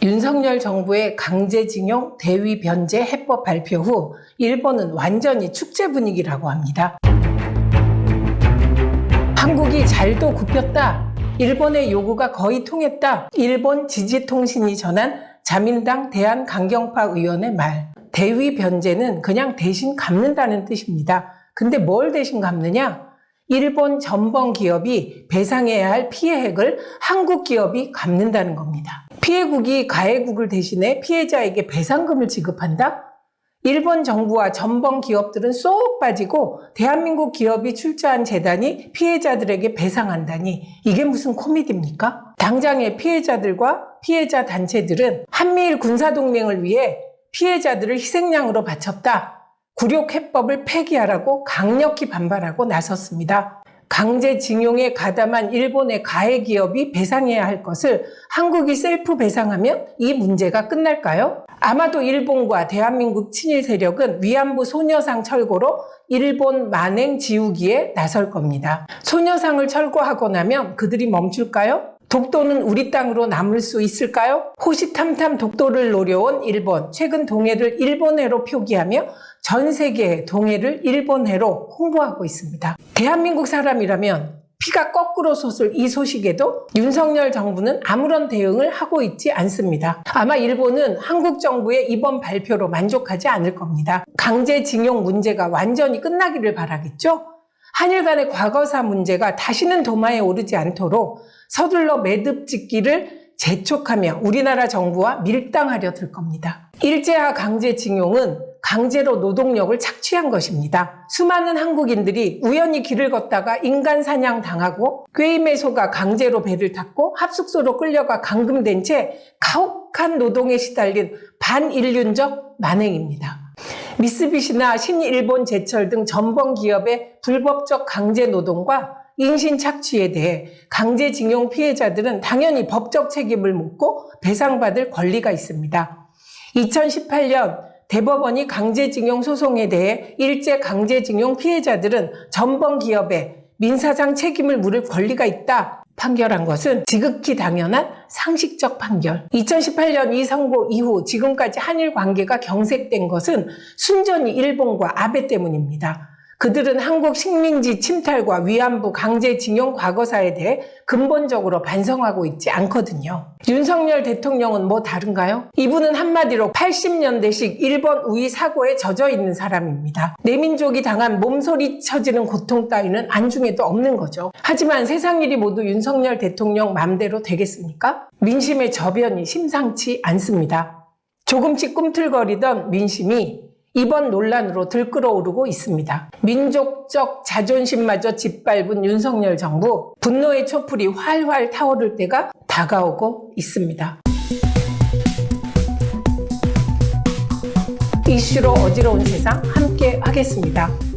윤석열 정부의 강제징용 대위 변제 해법 발표 후 일본은 완전히 축제 분위기라고 합니다. 한국이 잘도 굽혔다. 일본의 요구가 거의 통했다. 일본 지지통신이 전한 자민당 대한강경파 의원의 말. 대위 변제는 그냥 대신 갚는다는 뜻입니다. 근데 뭘 대신 갚느냐? 일본 전범 기업이 배상해야 할 피해액을 한국 기업이 갚는다는 겁니다. 피해국이 가해국을 대신해 피해자에게 배상금을 지급한다? 일본 정부와 전범 기업들은 쏙 빠지고 대한민국 기업이 출자한 재단이 피해자들에게 배상한다니 이게 무슨 코미디입니까? 당장의 피해자들과 피해자 단체들은 한미일 군사동맹을 위해 피해자들을 희생양으로 바쳤다. 굴욕해법을 폐기하라고 강력히 반발하고 나섰습니다. 강제징용에 가담한 일본의 가해 기업이 배상해야 할 것을 한국이 셀프 배상하면 이 문제가 끝날까요? 아마도 일본과 대한민국 친일 세력은 위안부 소녀상 철거로 일본 만행 지우기에 나설 겁니다. 소녀상을 철거하고 나면 그들이 멈출까요? 독도는 우리 땅으로 남을 수 있을까요? 호시탐탐 독도를 노려온 일본, 최근 동해를 일본해로 표기하며 전 세계에 동해를 일본해로 홍보하고 있습니다. 대한민국 사람이라면 피가 거꾸로 솟을 이 소식에도 윤석열 정부는 아무런 대응을 하고 있지 않습니다. 아마 일본은 한국 정부의 이번 발표로 만족하지 않을 겁니다. 강제징용 문제가 완전히 끝나기를 바라겠죠? 한일 간의 과거사 문제가 다시는 도마에 오르지 않도록 서둘러 매듭 짓기를 재촉하며 우리나라 정부와 밀당하려 들 겁니다. 일제하 강제징용은 강제로 노동력을 착취한 것입니다. 수많은 한국인들이 우연히 길을 걷다가 인간 사냥 당하고 꾀임에 속아 강제로 배를 탔고 합숙소로 끌려가 감금된 채 가혹한 노동에 시달린 반인륜적 만행입니다. 미쓰비시나 신일본제철 등 전범 기업의 불법적 강제노동과 인신착취에 대해 강제징용 피해자들은 당연히 법적 책임을 묻고 배상받을 권리가 있습니다. 2018년 대법원이 강제징용 소송에 대해 일제 강제징용 피해자들은 전범 기업에 민사상 책임을 물을 권리가 있다 판결한 것은 지극히 당연한 상식적 판결. 2018년 이 선고 이후 지금까지 한일 관계가 경색된 것은 순전히 일본과 아베 때문입니다. 그들은 한국 식민지 침탈과 위안부 강제징용 과거사에 대해 근본적으로 반성하고 있지 않거든요. 윤석열 대통령은 뭐 다른가요? 이분은 한마디로 80년대식 일본 우위 사고에 젖어 있는 사람입니다. 내 민족이 당한 몸소리 쳐지는 고통 따위는 안중에도 없는 거죠. 하지만 세상 일이 모두 윤석열 대통령 맘대로 되겠습니까? 민심의 저변이 심상치 않습니다. 조금씩 꿈틀거리던 민심이 이번 논란으로 들끓어오르고 있습니다. 민족적 자존심마저 짓밟은 윤석열 정부, 분노의 촛불이 활활 타오를 때가 다가오고 있습니다. 이슈로 어지러운 세상 함께 하겠습니다.